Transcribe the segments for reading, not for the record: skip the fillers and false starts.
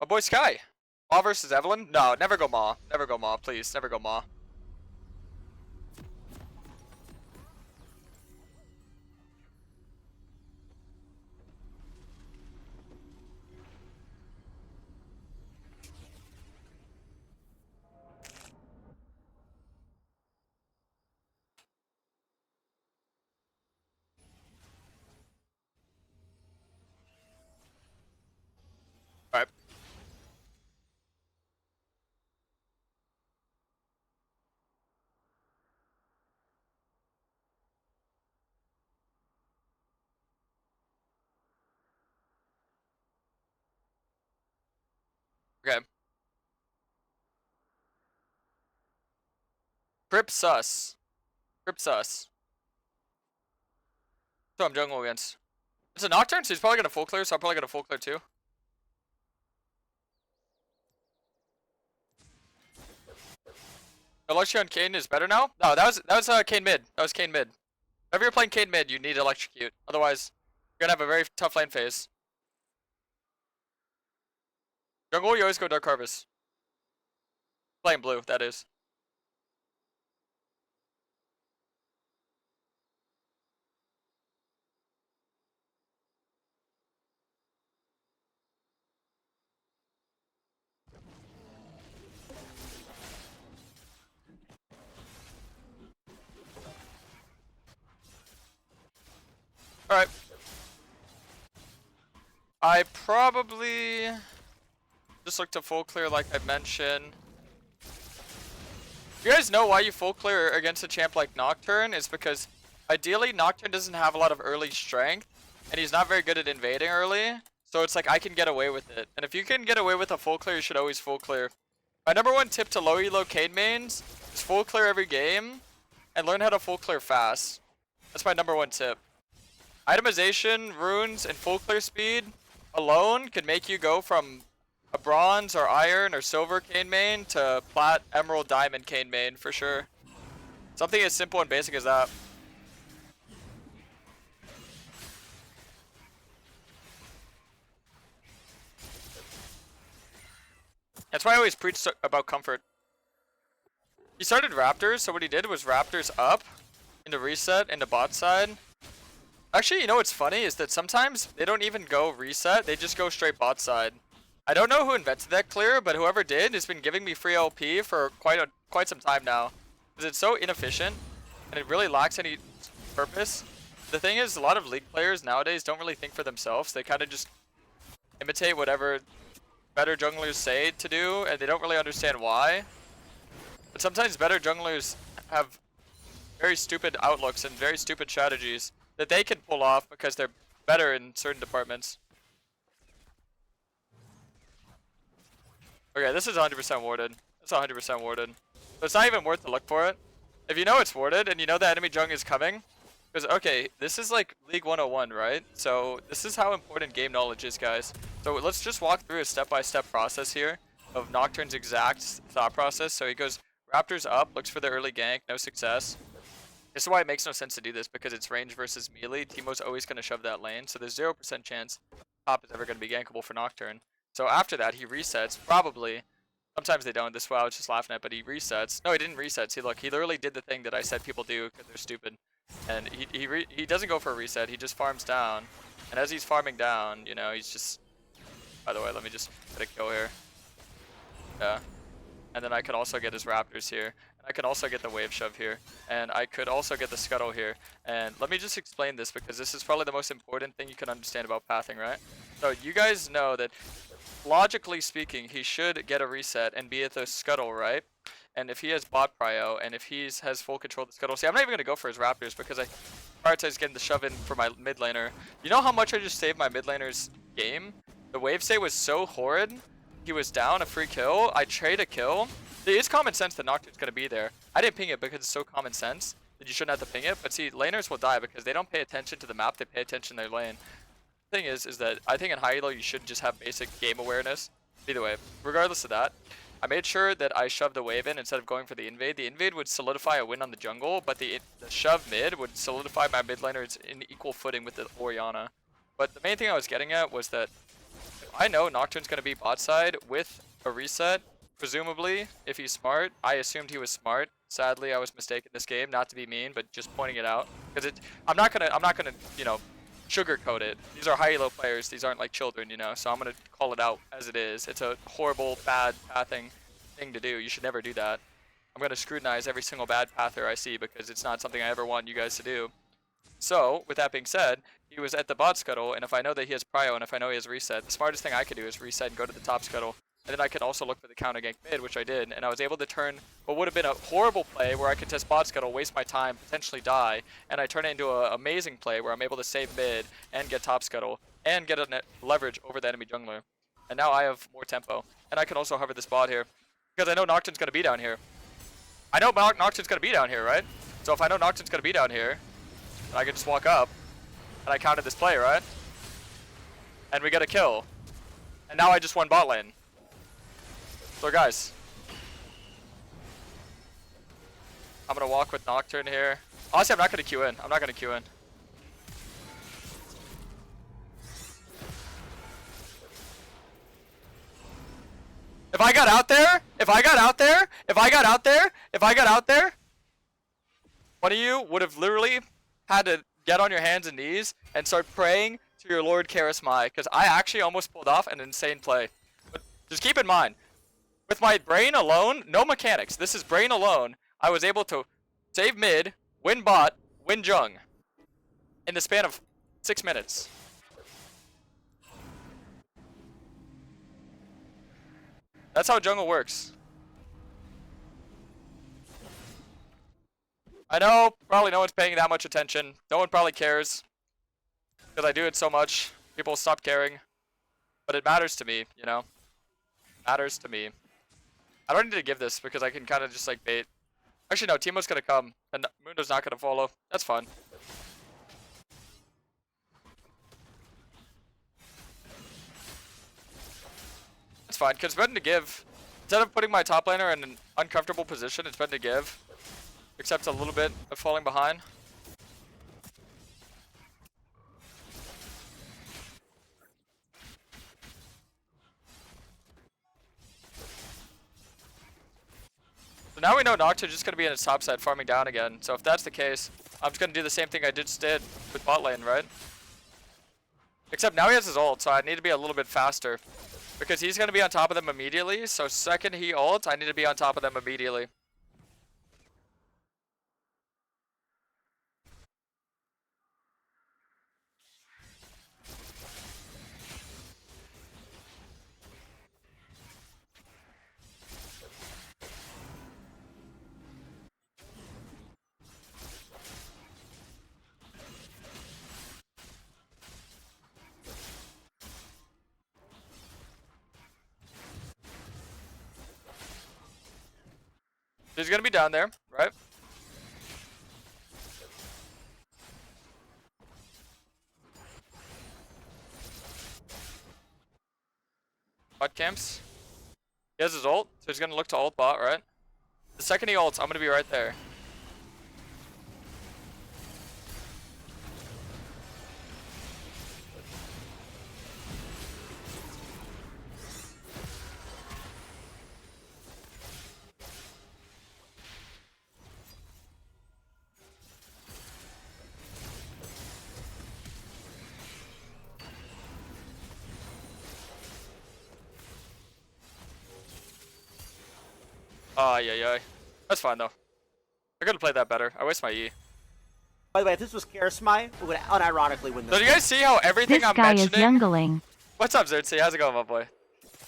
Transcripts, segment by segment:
My boy Sky. Maw versus Evelyn? No, never go Maw. Never go Maw, please. Never go Maw. Alright. Okay. Crip sus. Crip sus. So I'm jungle against. It's a Nocturne, so he's probably gonna full clear, so I'm probably gonna full clear too. Electrocute on Kayn is better now? No, that was Kayn mid. That was Kayn mid. Whenever you're playing Kayn mid, you need Electrocute. Otherwise, you're gonna have a very tough lane phase. Jungle, you always go Dark Harvest. Playing blue, that is. Alright. I probably just look to full clear like I mentioned. You guys know why you full clear against a champ like Nocturne is because ideally Nocturne doesn't have a lot of early strength and he's not very good at invading early. So it's like I can get away with it. And if you can get away with a full clear, you should always full clear. My number one tip to low elo Kayn mains is full clear every game and learn how to full clear fast. That's my number one tip. Itemization, runes, and full clear speed alone can make you go from a bronze or iron or silver Kayn main to plat, emerald, diamond Kayn main for sure. Something as simple and basic as that. That's why I always preach about comfort. He started Raptors, so what he did was Raptors up into reset into bot side. Actually, you know what's funny is that sometimes they don't even go reset, they just go straight bot side. I don't know who invented that clear, but whoever did has been giving me free LP for quite some time now. Because it's so inefficient, and it really lacks any purpose. The thing is, a lot of League players nowadays don't really think for themselves. They kind of just imitate whatever better junglers say to do, and they don't really understand why. But sometimes better junglers have very stupid outlooks and very stupid strategies that they can pull off because they're better in certain departments. Okay, this is 100% warded. It's 100% warded. So it's not even worth to look for it. If you know it's warded and you know the enemy jung is coming, because okay, this is like League 101, right? So this is how important game knowledge is, guys. So let's just walk through a step-by-step process here of Nocturne's exact thought process. So he goes Raptors up, looks for the early gank, no success. This is why it makes no sense to do this, because it's range versus melee. Teemo's always going to shove that lane, so there's 0% chance top is ever going to be gankable for Nocturne. So after that, he resets, probably. Sometimes they don't, this is why I was just laughing at, but he resets. No, he didn't reset. See, look, he literally did the thing that I said people do because they're stupid. And he doesn't go for a reset, he just farms down. And as he's farming down, you know, he's just... By the way, let me just get a kill here. Yeah. And then I could also get his Raptors here. I could also get the wave shove here, and I could also get the scuttle here. And let me just explain this, because this is probably the most important thing you can understand about pathing, right? So you guys know that logically speaking, he should get a reset and be at the scuttle, right? And if he has bot prio, and if he has full control of the scuttle, see, I'm not even going to go for his Raptors because I prioritize getting the shove in for my mid laner. You know how much I just saved my mid laner's game? The wave stay was so horrid. He was down a free kill. I trade a kill. It's common sense that Nocturne's going to be there. I didn't ping it because it's so common sense that you shouldn't have to ping it. But see, laners will die because they don't pay attention to the map. They pay attention to their lane. The thing is that I think in high elo you should just have basic game awareness. Either way, regardless of that, I made sure that I shoved the wave in instead of going for the invade. The invade would solidify a win on the jungle, but the shove mid would solidify my mid laners in equal footing with the Orianna. But the main thing I was getting at was that I know Nocturne's gonna be bot side with a reset, presumably, if he's smart. I assumed he was smart. Sadly, I was mistaken this game, not to be mean, but just pointing it out. Because I'm not gonna, you know, sugarcoat it. These are high elo players. These aren't like children, you know. So I'm gonna call it out as it is. It's a horrible, bad pathing thing to do. You should never do that. I'm gonna scrutinize every single bad pather I see because it's not something I ever want you guys to do. So, with that being said, he was at the bot scuttle, and if I know that he has prio and if I know he has reset, the smartest thing I could do is reset and go to the top scuttle. And then I could also look for the counter gank mid, which I did, and I was able to turn what would have been a horrible play where I could test bot scuttle, waste my time, potentially die, and I turn it into an amazing play where I'm able to save mid and get top scuttle and get a leverage over the enemy jungler. And now I have more tempo. And I can also hover this bot here because I know Nocturne's going to be down here. I know Nocturne's going to be down here, right? So if I know Nocturne's going to be down here, I can just walk up and I counted this play, right? And we get a kill. And now I just won bot lane. So guys, I'm gonna walk with Nocturne here. Honestly, I'm not gonna queue in. I'm not gonna queue in. If I got out there, one of you would have literally had to get on your hands and knees and start praying to your Lord Karasmai, because I actually almost pulled off an insane play. But just keep in mind, with my brain alone, no mechanics, this is brain alone, I was able to save mid, win bot, win jung in the span of 6 minutes. That's how jungle works. I know, probably no one's paying that much attention. No one probably cares. Because I do it so much, people stop caring. But it matters to me, you know? Matters to me. I don't need to give this because I can kind of just like bait. Actually no, Teemo's gonna come and Mundo's not gonna follow. That's fun. It's fine, because it's better to give. Instead of putting my top laner in an uncomfortable position, it's better to give. Except a little bit of falling behind. So now we know Nocturne's just going to be in his top side farming down again. So if that's the case, I'm just going to do the same thing I just did with bot lane, right? Except now he has his ult, so I need to be a little bit faster. Because he's going to be on top of them immediately, so second he ults, I need to be on top of them immediately. He's going to be down there, right? Bot camps. He has his ult, so he's going to look to ult bot, right? The second he ults, I'm going to be right there. Yeah. That's fine though. I could have played that better. I waste my E. By the way, if this was Karasmai, we would unironically win this. So do you guys see how everything This I'm guy mentioning... is youngling. What's up, Zertzi? How's it going, my boy?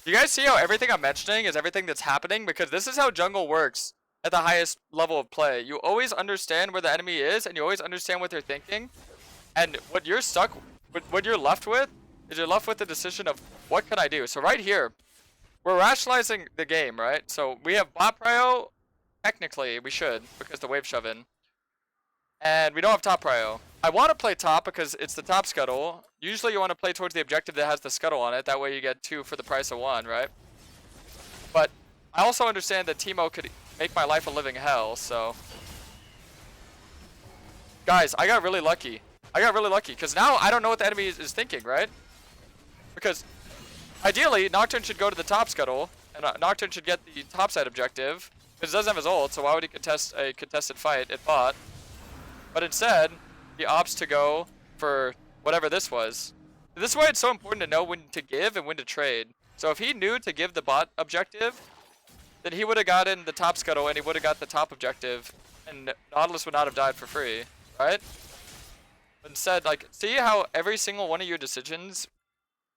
Do you guys see how everything I'm mentioning is everything that's happening? Because this is how jungle works at the highest level of play. You always understand where the enemy is, and you always understand what they're thinking. And what you're what you're left with, is you're left with the decision of, what can I do? So right here, we're rationalizing the game, right? So we have bot prio. Technically, we should, because the wave shove in. And we don't have top prio. I want to play top because it's the top scuttle. Usually you want to play towards the objective that has the scuttle on it. That way you get 2 for the price of 1, right? But I also understand that Teemo could make my life a living hell, so... Guys, I got really lucky. Because now I don't know what the enemy is thinking, right? Because Ideally, Nocturne should go to the top scuttle, and Nocturne should get the topside objective, because he doesn't have his ult, so why would he contest a contested fight at bot? But instead, he opts to go for whatever this was. This is why it's so important to know when to give and when to trade. So if he knew to give the bot objective, then he would have gotten the top scuttle and he would have got the top objective, and Nautilus would not have died for free, right? But instead, like, see how every single one of your decisions,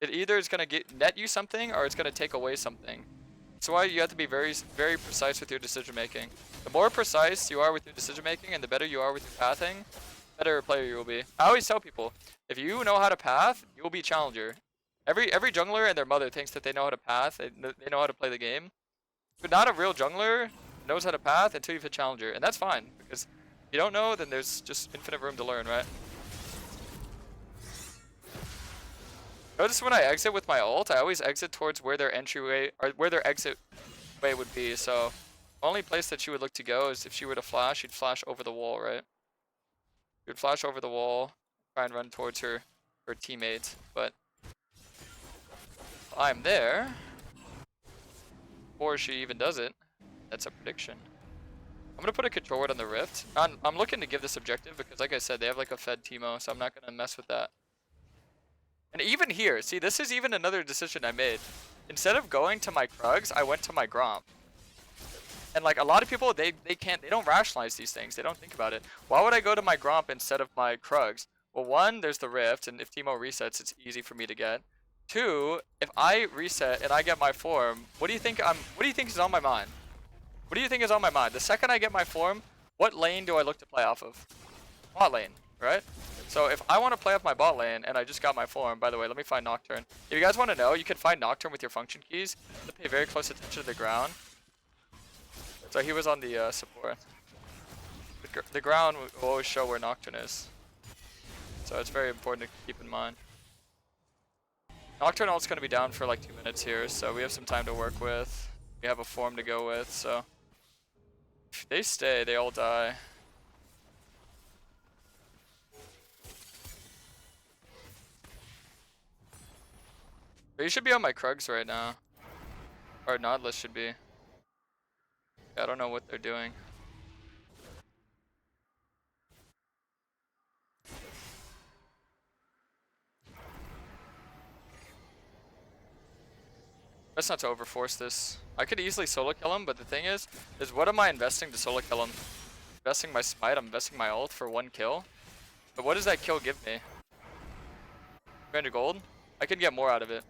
it either is going to net you something or it's going to take away something. That's why you have to be very, very precise with your decision making. The more precise you are with your decision making and the better you are with your pathing, the better player you will be. I always tell people, if you know how to path, you will be challenger. Every jungler and their mother thinks that they know how to path, they know how to play the game. But not a real jungler knows how to path until you've hit challenger, and that's fine, because if you don't know, then there's just infinite room to learn, right? Notice when I exit with my ult, I always exit towards where their entryway, or where their exit way would be, so the only place that she would look to go is if she were to flash, she'd flash over the wall, right? She would flash over the wall, try and run towards her teammate, but if I'm there, before she even does it, that's a prediction. I'm gonna put a control ward on the Rift. I'm looking to give this objective because, like I said, they have like a fed Teemo, so I'm not gonna mess with that. And even here, see, this is even another decision I made. Instead of going to my Krugs, I went to my Gromp. And like a lot of people, they don't rationalize these things. They don't think about it. Why would I go to my Gromp instead of my Krugs? Well, one, there's the Rift, and if Teemo resets, it's easy for me to get. Two, if I reset and I get my form, what do you think is on my mind? What do you think is on my mind? The second I get my form, what lane do I look to play off of? Bot lane, right? So if I want to play off my bot lane and I just got my form, by the way, let me find Nocturne. If you guys want to know, you can find Nocturne with your function keys. You have to pay very close attention to the ground. So he was on the support. The ground will always show where Nocturne is. So it's very important to keep in mind. Nocturne ult's going to be down for like 2 minutes here, so we have some time to work with. We have a form to go with, so if they stay, they all die. But you should be on my Krugs right now. Or Nautilus should be. I don't know what they're doing. Best not to overforce this. I could easily solo kill him, but the thing is what am I investing to solo kill him? Investing my smite, I'm investing my ult for 1 kill. But what does that kill give me? 300 gold? I could get more out of it.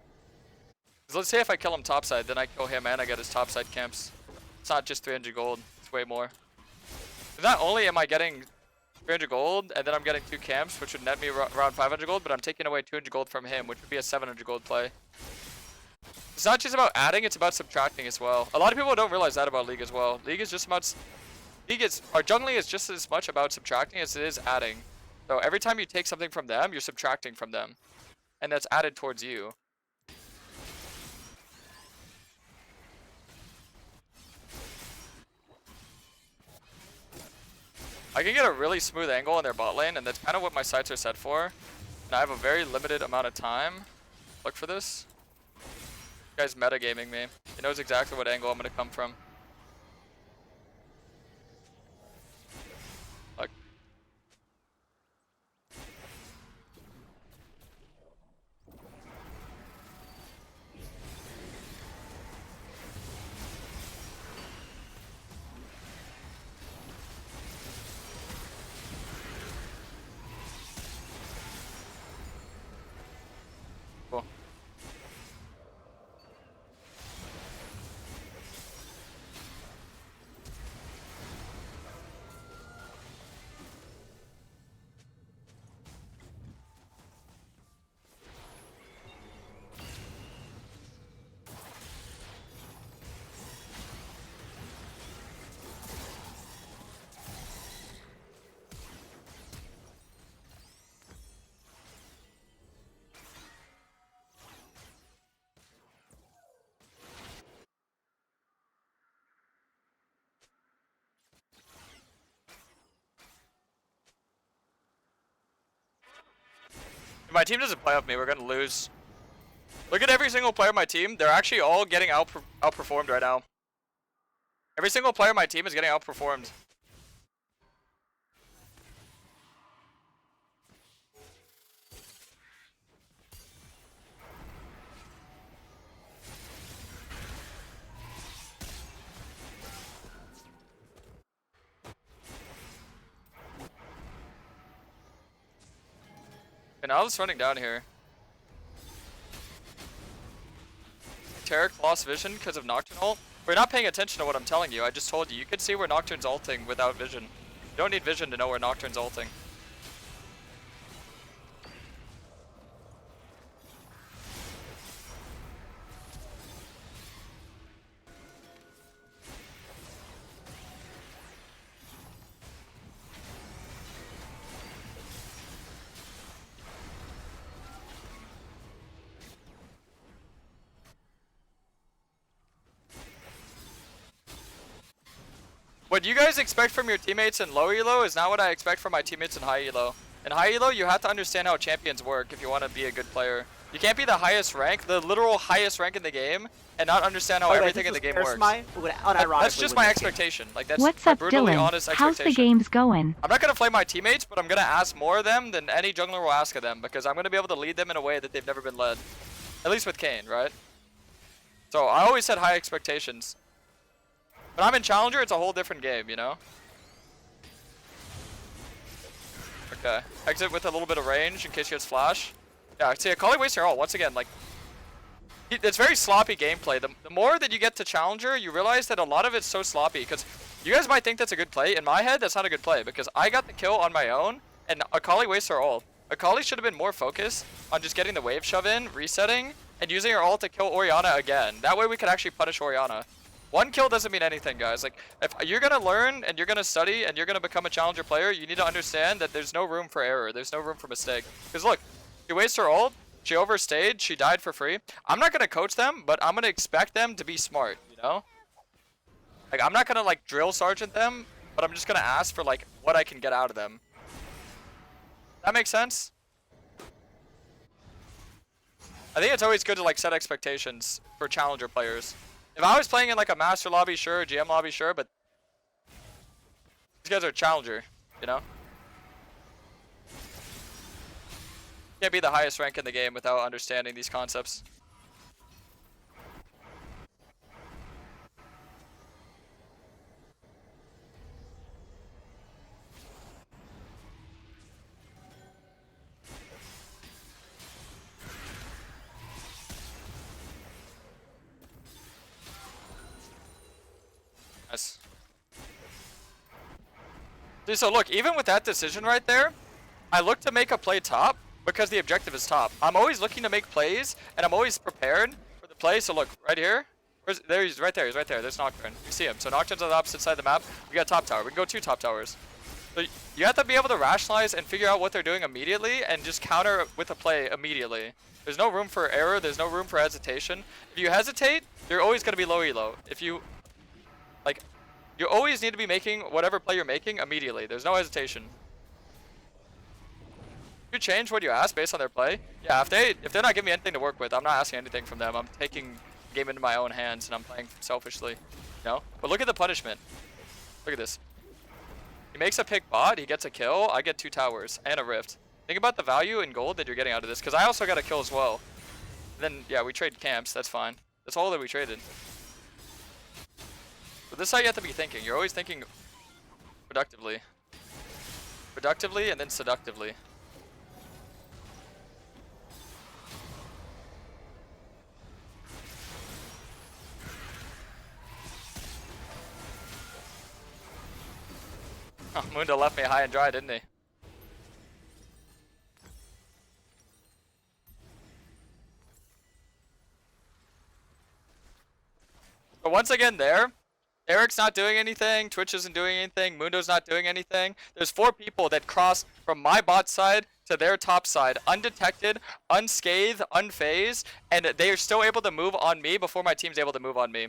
Because let's say if I kill him topside, then I kill him and I get his topside camps. It's not just 300 gold, it's way more. So not only am I getting 300 gold, and then I'm getting 2 camps, which would net me around 500 gold, but I'm taking away 200 gold from him, which would be a 700 gold play. It's not just about adding, it's about subtracting as well. A lot of people don't realize that about League as well. League is just about... Our jungling is just as much about subtracting as it is adding. So every time you take something from them, you're subtracting from them. And that's added towards you. I can get a really smooth angle in their bot lane, and that's kind of what my sights are set for. And I have a very limited amount of time. Look for this. This guy's metagaming me. He knows exactly what angle I'm going to come from. Look. Cool. If my team doesn't play off me, we're gonna lose. Look at every single player on my team. They're actually all getting outperformed right now. Every single player on my team is getting outperformed. And now it's running down here. Tarek lost vision because of Nocturne ult. We're not paying attention to what I'm telling you. I just told you. You can see where Nocturne's ulting without vision. You don't need vision to know where Nocturne's ulting. What you guys expect from your teammates in low elo is not what I expect from my teammates in high elo. In high elo, you have to understand how champions work if you want to be a good player. You can't be the highest rank, the literal highest rank in the game, and not understand how everything in the game works. That's just my expectation. Like that's What's my up, brutally Dylan? honest How's expectation. the games going? I'm not gonna flame my teammates, but I'm gonna ask more of them than any jungler will ask of them because I'm gonna be able to lead them in a way that they've never been led. At least with Kayn, right? So I always set high expectations. When I'm in Challenger, it's a whole different game, you know? Okay. Exit with a little bit of range in case he gets flash. Yeah, see, Akali wastes her ult once again. Like, it's very sloppy gameplay. The more that you get to Challenger, you realize that a lot of it's so sloppy. Because you guys might think that's a good play. In my head, that's not a good play. Because I got the kill on my own, and Akali wastes her ult. Akali should have been more focused on just getting the wave shove in, resetting, and using her ult to kill Orianna again. That way we could actually punish Orianna. One kill doesn't mean anything, guys. Like, if you're gonna learn and you're gonna study and you're gonna become a Challenger player, you need to understand that there's no room for error. There's no room for mistake. Because look, she wastes her ult, she overstayed, she died for free. I'm not gonna coach them, but I'm gonna expect them to be smart, you know? Like, I'm not gonna, like, drill sergeant them, but I'm just gonna ask for, like, what I can get out of them. That makes sense? I think it's always good to, like, set expectations for Challenger players. If I was playing in like a master lobby, sure, GM lobby, sure, but these guys are Challenger, you know? Can't be the highest rank in the game without understanding these concepts. Nice. Dude, so look, even with that decision right there, I look to make a play top because the objective is top. I'm always looking to make plays, and I'm always prepared for the play. So look, right here, there he's right there. He's right there. There's Nocturne. You see him. So Nocturne's on the opposite side of the map. We got top tower. We can go 2 top towers. So you have to be able to rationalize and figure out what they're doing immediately and just counter with a play immediately. There's no room for error. There's no room for hesitation. If you hesitate, you're always going to be low elo. If you, like, you always need to be making whatever play you're making immediately. There's no hesitation. You change what you ask based on their play. Yeah, if they're not giving me anything to work with, I'm not asking anything from them. I'm taking the game into my own hands and I'm playing selfishly. You know? But look at the punishment. Look at this. He makes a pick bot, he gets a kill, I get 2 towers and a rift. Think about the value in gold that you're getting out of this, because I also got a kill as well. And then yeah, we trade camps, that's fine. That's all that we traded. But this is how you have to be thinking. You're always thinking productively. Productively and then seductively. Oh, Mundo left me high and dry, didn't he? But once again there, Eric's not doing anything, Twitch isn't doing anything, Mundo's not doing anything. There's 4 people that cross from my bot side to their top side, undetected, unscathed, unfazed, and they are still able to move on me before my team's able to move on me.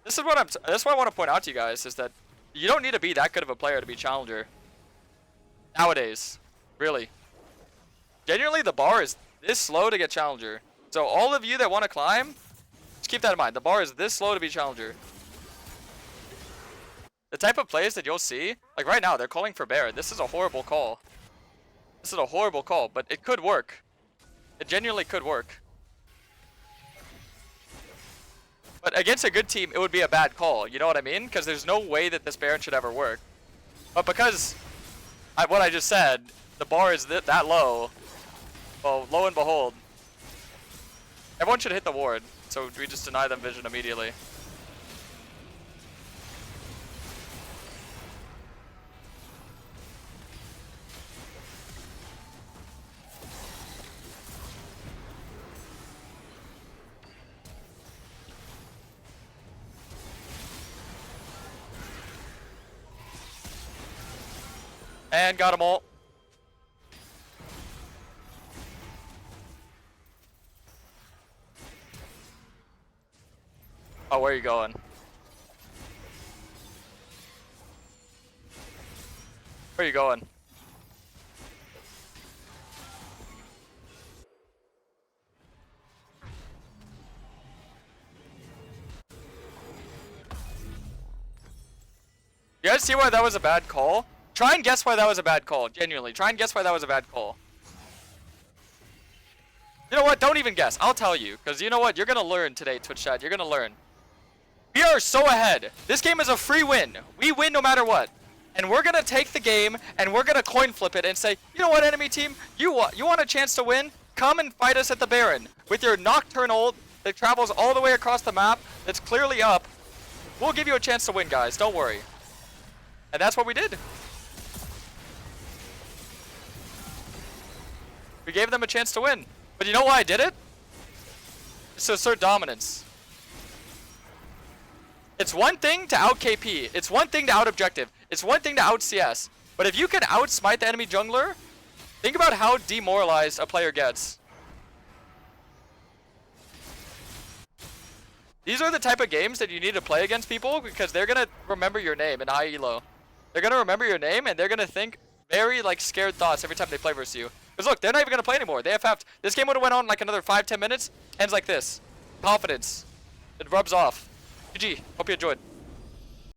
This is what I want to point out to you guys, is that you don't need to be that good of a player to be Challenger. Nowadays. Really. Genuinely, the bar is this low to get Challenger. So all of you that want to climb, just keep that in mind. The bar is this low to be challenger. The type of plays that you'll see, like right now, they're calling for Baron. This is a horrible call. This is a horrible call, but it could work. It genuinely could work. But against a good team, it would be a bad call. You know what I mean? Because there's no way that this Baron should ever work. But because what I just said, the bar is that low. Well, lo and behold, everyone should hit the ward. So we just deny them vision immediately. And got them all. Oh, where are you going? Where are you going? You guys see why that was a bad call? Try and guess why that was a bad call. Genuinely, try and guess why that was a bad call. You know what? Don't even guess. I'll tell you. Because you know what? You're going to learn today, Twitch chat. You're going to learn. We are so ahead. This game is a free win. We win no matter what. And we're going to take the game and we're going to coin flip it and say, you know what, enemy team? You want a chance to win? Come and fight us at the Baron. With your Nocturne ult that travels all the way across the map, that's clearly up. We'll give you a chance to win, guys. Don't worry. And that's what we did. We gave them a chance to win. But you know why I did it? It's to assert dominance. It's one thing to out KP. It's one thing to out objective. It's one thing to out CS. But if you can out smite the enemy jungler, think about how demoralized a player gets. These are the type of games that you need to play against people because they're going to remember your name in high elo. They're going to remember your name and they're going to think very like scared thoughts every time they play versus you. Because look, they're not even going to play anymore. They FF'd. This game would have went on like another 5-10 minutes. Ends like this. Confidence. It rubs off. GG. Hope you enjoyed.